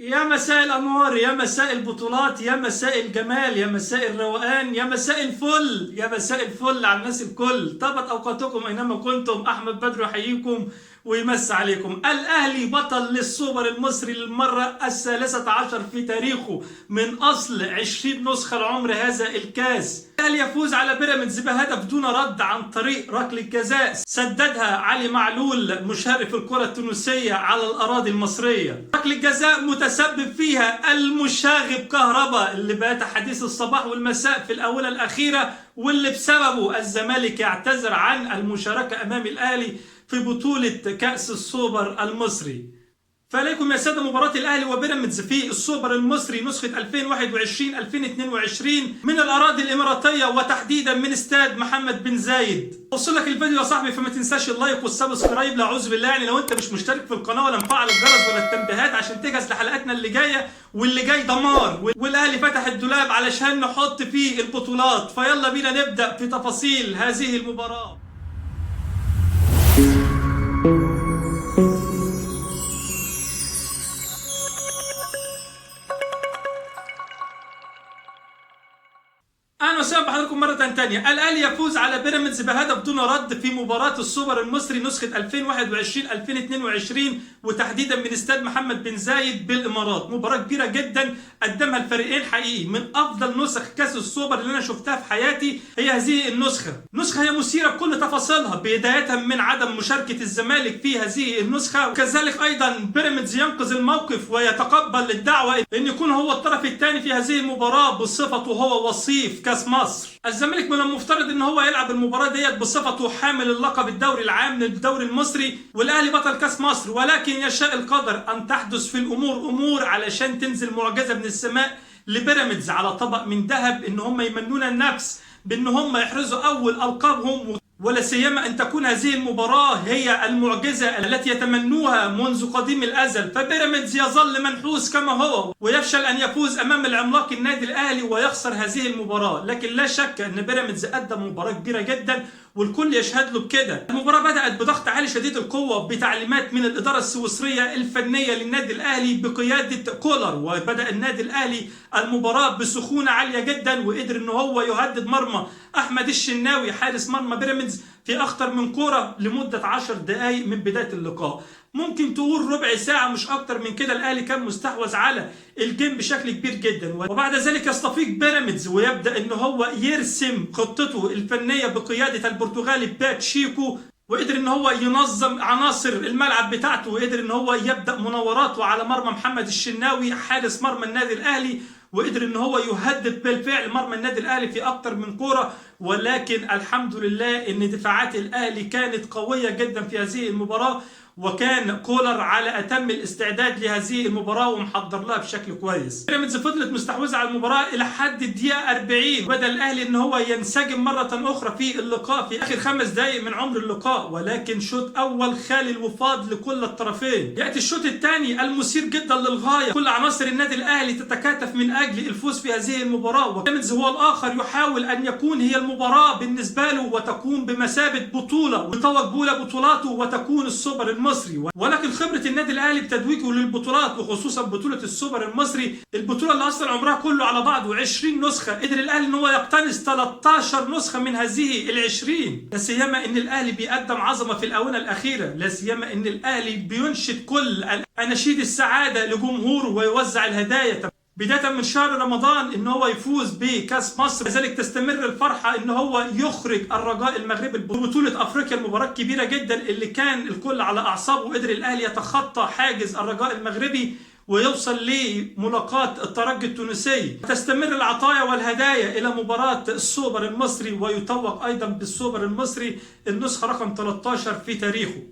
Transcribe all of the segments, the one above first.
يا مساء الأنوار، يا مساء البطولات، يا مساء الجمال، يا مساء الروقان، يا مساء الفل، يا مساء الفل على الناس الكل. طابت أوقاتكم أينما كنتم. أحمد بدر يحييكم ويمس عليكم. الأهلي بطل للسوبر المصري للمرة ال13 في تاريخه من أصل 20 نسخة لعمر هذا الكاس. الأهلي يفوز على بيراميدز بهدف دون رد عن طريق ركلة جزاء سددها علي معلول مشرف الكرة التونسية على الأراضي المصرية. ركلة جزاء متسبب فيها المشاغب كهربا اللي بات حديث الصباح والمساء في الآونة الأخيرة، واللي بسببه الزمالك يعتذر عن المشاركة أمام الأهلي في بطولة كأس السوبر المصري. فعليكم يا سادة مباراة الأهلي وبيراميدز في السوبر المصري نسخة 2021-2022 من الأراضي الإماراتية وتحديدا من استاد محمد بن زايد. وصل لك الفيديو يا صاحبي، فما تنساش اللايك والسبسكرايب. لا أعوذ بالله، يعني لو أنت مش مشترك في القناة ولا مفعل الجرس ولا التنبيهات عشان تجهز لحلقاتنا اللي جاية، واللي جاي دمار. والأهلي فتح الدولاب علشان نحط فيه البطولات. فيلا بينا نبدأ في تفاصيل هذه المباراة. أهلا وسهلا بحضراتكم مرة تانية. الأهلي يفوز على بيراميدز بهدف دون رد في مباراة السوبر المصري نسخة 2021-2022 وتحديدا من استاد محمد بن زايد بالإمارات. مباراة كبيرة جدا قدمها الفريقين، حقيقي من أفضل نسخ كأس السوبر اللي أنا شفتها في حياتي هي هذه النسخة. نسخة هي مثيرة بكل تفاصيلها، بداية من عدم مشاركة الزمالك في هذه النسخة، وكذلك أيضا بيراميدز ينقذ الموقف ويتقبل الدعوة أن يكون هو الطرف الثاني في هذه المباراة بصفته هو وصيف كأس مصر. الزمالك من المفترض ان هو يلعب المباراه ديت بصفته حامل اللقب الدوري العام للدوري المصري، والاهلي بطل كاس مصر. ولكن يشاء القدر ان تحدث في الامور امور علشان تنزل معجزه من السماء لبيراميدز على طبق من ذهب، ان هم يمنون النفس بان هم يحرزوا اول القابهم، ولا سيما أن تكون هذه المباراة هي المعجزة التي يتمنوها منذ قديم الأزل. فبيراميدز يظل منحوس كما هو ويفشل أن يفوز أمام العملاق النادي الأهلي ويخسر هذه المباراة. لكن لا شك أن بيراميدز قدم مباراة كبيرة جدا والكل يشهد له بكده. المباراة بدأت بضغط عالي شديد القوة بتعليمات من الإدارة السويسرية الفنية للنادي الأهلي بقيادة كولر، وبدأ النادي الأهلي المباراة بسخونة عالية جدا، وقدر أنه هو يهدد مرمى أحمد الشناوي حارس مرمى بيراميدز في أكثر من كرة لمدة 10 دقائق من بداية اللقاء. ممكن تقول ربع ساعة مش أكتر من كده الأهلي كان مستحوذ على الجيم بشكل كبير جدا. وبعد ذلك يستفيق بيراميدز ويبدأ إن هو يرسم خطته الفنية بقيادة البرتغالي باتشيكو، وقدر ان هو ينظم عناصر الملعب بتاعته، وقدر ان هو يبدأ مناوراته على مرمى محمد الشناوي حارس مرمى النادي الأهلي، وقدر ان هو يهدد بالفعل مرمى النادي الاهلي في اكتر من كوره. ولكن الحمد لله ان دفاعات الاهلي كانت قويه جدا في هذه المباراه، وكان كولر على اتم الاستعداد لهذه المباراه ومحضر لها بشكل كويس. بيراميدز فضلت مستحوذه على المباراه الى حد الدقيقه 40، بدا الاهلي ان هو ينسجم مره اخرى في اللقاء في اخر 5 دقائق من عمر اللقاء، ولكن شوط اول خالي الوفاض لكل الطرفين. ياتي الشوط الثاني المثير جدا للغايه، كل عناصر النادي الاهلي تتكاتف من اجل الفوز في هذه المباراه، وبيراميدز هو الاخر يحاول ان يكون هي المباراه بالنسبه له وتكون بمثابه بطوله ويتوج بأولى بطولاته وتكون السوبر المصري. ولكن خبرة النادي الأهلي بتتويجه للبطولات وخصوصا بطولة السوبر المصري، البطولة اللي أصلا عمرها كله على بعضه 20 نسخة، قدر الأهلي إن هو يقتنص 13 نسخة من هذه ال20. لا سيما إن الأهلي بيقدم عظمة في الآونة الأخيرة، لا سيما إن الأهلي بينشد كل أناشيد السعادة لجمهوره ويوزع الهدايا بداية من شهر رمضان ان هو يفوز بكاس مصر، لذلك تستمر الفرحة ان هو يخرج الرجاء المغربي ببطولة افريقيا. المباراة كبيرة جدا اللي كان الكل على اعصابه، وقدر الاهلي يتخطى حاجز الرجاء المغربي ويوصل لملاقاة الترجي التونسي. تستمر العطايا والهدايا الى مباراة السوبر المصري ويتوج ايضا بالسوبر المصري النسخة رقم 13 في تاريخه.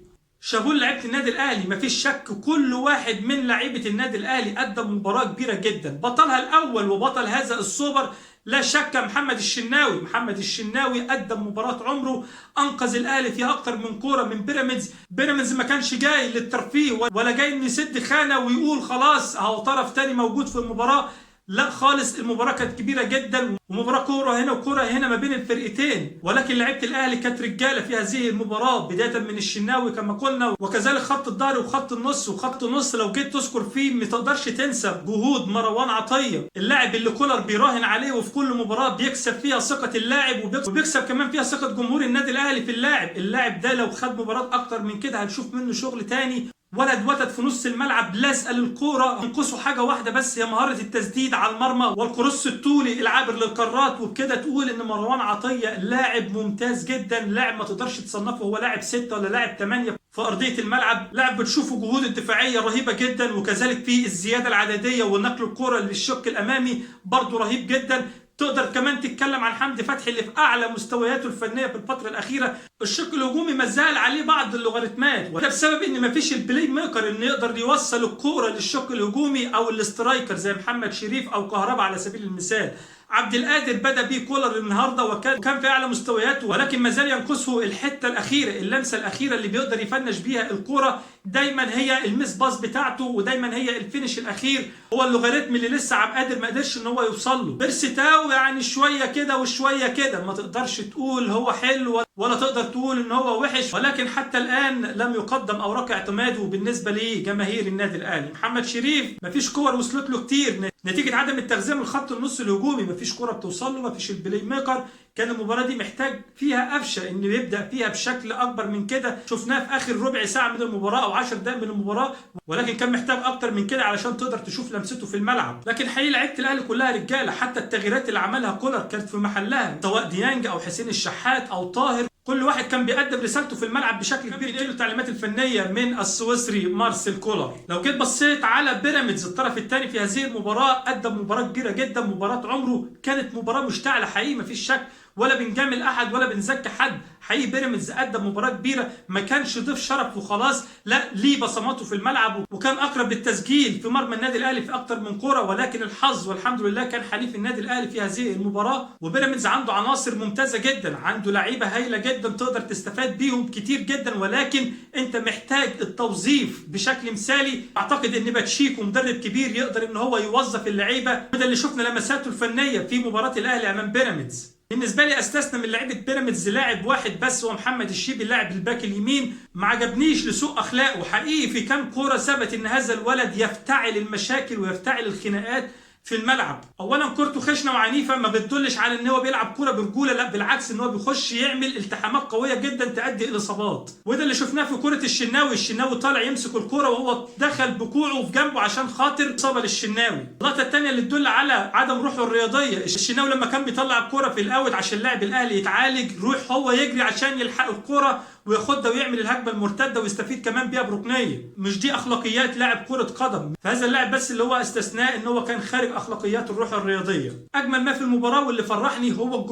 شابوه لعيبه النادي الاهلي، مفيش شك كل واحد من لعيبه النادي الاهلي قدم مباراه كبيره جدا. بطلها الاول وبطل هذا السوبر لا شك محمد الشناوي. محمد الشناوي قدم مباراه عمره، انقذ الاهلي في اكتر من كوره من بيراميدز. بيراميدز ما كانش جاي للترفيه ولا جاي انه يسد خانه ويقول خلاص اهو طرف تاني موجود في المباراه. لا خالص، المباراه كانت كبيره جدا، ومباراه كوره هنا وكوره هنا ما بين الفرقتين، ولكن لعيبه الاهلي كانت رجاله في هذه المباراه بدايه من الشناوي كما قلنا، وكذلك خط الظهر وخط النص. وخط النص لو جيت تذكر فيه ما تقدرش تنسى جهود مروان عطيه، اللاعب اللي كولر بيراهن عليه وفي كل مباراه بيكسب فيها ثقه اللاعب، وبيكسب كمان فيها ثقه جمهور النادي الاهلي في اللاعب ده لو خد مباراه اكتر من كده هنشوف منه شغل تاني. ولد وتد في نص الملعب لازقه للكوره، ينقصه حاجه واحده بس هي مهاره التسديد على المرمى والكروس الطولي العابر للقارات، وبكده تقول ان مروان عطيه لاعب ممتاز جدا، لاعب ما تقدرش تصنفه هو لاعب 6 ولا لاعب 8 في ارضيه الملعب، لاعب بتشوفه جهود الدفاعيه رهيبه جدا، وكذلك في الزياده العدديه ونقل الكره للشق الامامي برضه رهيب جدا. تقدر كمان تتكلم عن حمدي فتحي اللي في اعلى مستوياته الفنيه في الفتره الاخيره. الشق الهجومي ما زال عليه بعض اللوغاريتمات، وده بسبب ان ما فيش البلاي ميكر اللي يقدر يوصل الكوره للشق الهجومي او الاسترايكر زي محمد شريف او كهربا على سبيل المثال. عبد القادر بدا بيه كولر النهارده وكان في اعلى مستوياته، ولكن ما زال ينقصه الحته الاخيره، اللمسه الاخيره اللي بيقدر يفنش بيها الكوره. دايما هي الميس باس بتاعته، ودايما هي الفينش الاخير، هو اللوغاريتم اللي لسه عبد القادر ما قدرش ان هو يوصل له. بيرسيتاو يعني شويه كده وشويه كده، ما تقدرش تقول هو حلو ولا تقدر تقول ان هو وحش، ولكن حتى الان لم يقدم اوراق اعتماده بالنسبه لجماهير النادي الاهلي. محمد شريف ما فيش كور وصلت له كتير نتيجه عدم التغذيه من خط النص الهجومي، ما فيش كوره بتوصل له، ما فيش البلاي ميكر. كان المباراه دي محتاج فيها قفشه انه يبدا فيها بشكل اكبر من كده، شفناه في اخر ربع ساعه من المباراه او 10 دقائق من المباراه، ولكن كان محتاج اكتر من كده علشان تقدر تشوف لمسته في الملعب. لكن حقيقي لعيبه الاهلي كلها رجاله، حتى التغييرات اللي عملها كولر كانت في محلها، سواء ديانج او حسين الشحات او طاهر، كل واحد كان بيقدم رسالته في الملعب بشكل كبير، له التعليمات الفنيه من السويسري مارسيل كولر. لو جيت بصيت على بيراميدز الطرف الثاني في هذه المباراه، قدم مباراه كبيره جدا، مباراه عمره، كانت مباراه مشتعله حقيقي ما فيش شك، ولا بنجامل احد ولا بنزكي حد. حقيقي بيراميدز قدم مباراه كبيره، ما كانش ضيف شرف وخلاص، لا ليه بصماته في الملعب، وكان اقرب للتسجيل في مرمى النادي الاهلي في اكتر من كوره، ولكن الحظ والحمد لله كان حليف النادي الاهلي في هذه المباراه. وبيراميدز عنده عناصر ممتازه جدا، عنده لعيبه هايله جدا تقدر تستفاد بيهم كتير جدا، ولكن انت محتاج التوظيف بشكل مثالي. اعتقد ان باتشيكو مدرب كبير يقدر ان هو يوظف اللعيبه، وده اللي شفنا لمساته الفنيه في مباراه الاهلي امام بيراميدز. بالنسبه لي استثنى من لعيبه بيراميدز لاعب واحد بس، هو محمد الشيبي اللاعب الباك اليمين، ما عجبنيش لسوء اخلاقه حقيقي. في كام كوره ثبت ان هذا الولد يفتعل المشاكل ويفتعل الخناقات في الملعب. اولا كورته خشنه وعنيفه، ما بتدلش على ان هو بيلعب كوره برجوله، لا بالعكس ان هو بيخش يعمل التحامات قويه جدا تؤدي الى اصابات، وده اللي شفناه في كوره الشناوي طالع يمسك الكوره وهو دخل بكوعه في جنبه عشان خاطر اصابه للشناوي. اللقطه الثانيه اللي تدل على عدم روحه الرياضيه، الشناوي لما كان بيطلع الكوره في الاوت عشان لاعب الاهلي يتعالج، روح هو يجري عشان يلحق الكوره وياخدها ويعمل الهجمه المرتده ويستفيد كمان بيها بركنيه. مش دي اخلاقيات لاعب كره قدم، فهذا اللاعب بس اللي هو استثناء ان هو كان خارج اخلاقيات الروح الرياضيه. اجمل ما في المباراه واللي فرحني هو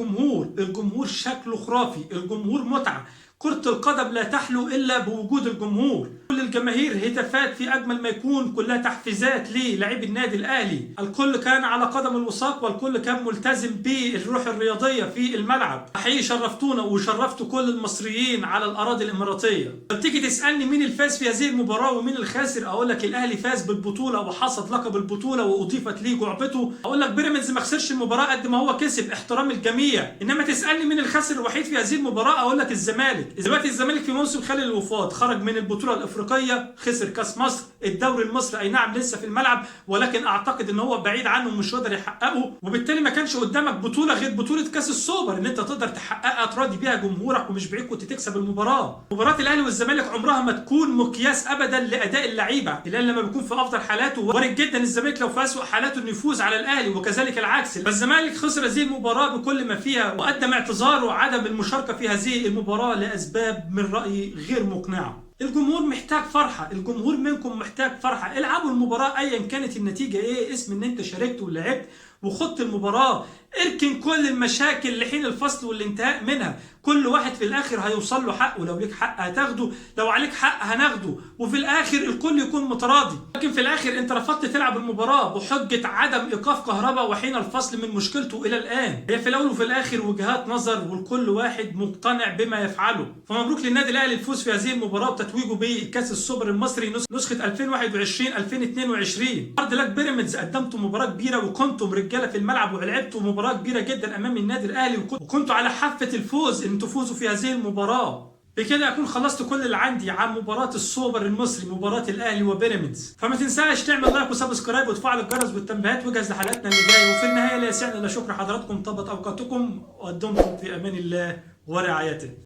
الجمهور شكله خرافي، الجمهور متعه، كرة القدم لا تحلو إلا بوجود الجمهور. كل الجماهير هتافات في أجمل ما يكون، كلها تحفيزات للاعبي النادي الأهلي. الكل كان على قدم الوثاق والكل كان ملتزم بالروح الرياضية في الملعب. حقيقي شرفتونا وشرفتوا كل المصريين على الأراضي الإماراتية. تيجي تسألني مين الفاز في هذه المباراة ومين الخاسر، أقول لك الأهلي فاز بالبطولة وحصد لقب البطولة وأضيفت ليه جعبته. أقول لك بيراميدز ما خسرش المباراة قد ما هو كسب، احترام الجميع. إنما تسألني مين الخاسر الوحيد في هذه المباراة، أقول لك الزمالك. دلوقتي الزمالك في موسم خالي الوفاض، خرج من البطوله الافريقيه، خسر كاس مصر، الدوري المصري اي نعم لسه في الملعب، ولكن اعتقد ان هو بعيد عنه ومش قادر يحققه، وبالتالي ما كانش قدامك بطوله غير بطوله كاس السوبر ان انت تقدر تحققها تراضي بيها جمهورك، ومش بعيد كنت تكسب المباراه. مباراه الاهلي والزمالك عمرها ما تكون مقياس ابدا لاداء اللعيبه، الاهلي لما بيكون في افضل حالاته وارد جدا الزمالك لو في اسوء حالاته انه يفوز على الاهلي، وكذلك العكس. فالزمالك خسر هذه المباراه بكل ما فيها، وقدم اعتذاره عدم المشاركه في هذه المباراه لاسباب من رأيي غير مقنعة. الجمهور محتاج فرحة، الجمهور منكم محتاج فرحة، العبوا المباراة ايا كانت النتيجة ايه، اسم ان انت شاركت ولعبت وخط المباراة. اركن كل المشاكل لحين الفصل والانتهاء منها. كل واحد في الاخر هيوصل له حقه، لو ليك حق هتاخده، لو عليك حق هناخده، وفي الاخر الكل يكون متراضي. لكن في الاخر انت رفضت تلعب المباراة بحجة عدم ايقاف كهرباء وحين الفصل من مشكلته الى الان. هي في الاول وفي الاخر وجهات نظر، والكل واحد مقتنع بما يفعله. فمبروك للنادي الاهلي الفوز في هذه المباراة وتتويجه بكاس السوبر المصري نسخة 2021 2022. عرض لك بيراميدز قدمتوا مباراة كبيرة وكنتم رجالة في الملعب ولعبتوا مباراة كبيرة جدا امام النادي الاهلي، وكنتوا على حافة الفوز ان تفوزوا في هذه المباراة. بكده اكون خلصت كل اللي عندي عن مباراة السوبر المصري، مباراة الاهلي وبيراميدز. فما تنساش تعمل لايك وسبسكرايب وتفعل الجرس والتنبيهات، واجهز لحلقاتنا اللي جايه. وفي النهايه لا يسعني الا شكر حضراتكم، طابت اوقاتكم ودمتم في امان الله ورعايته.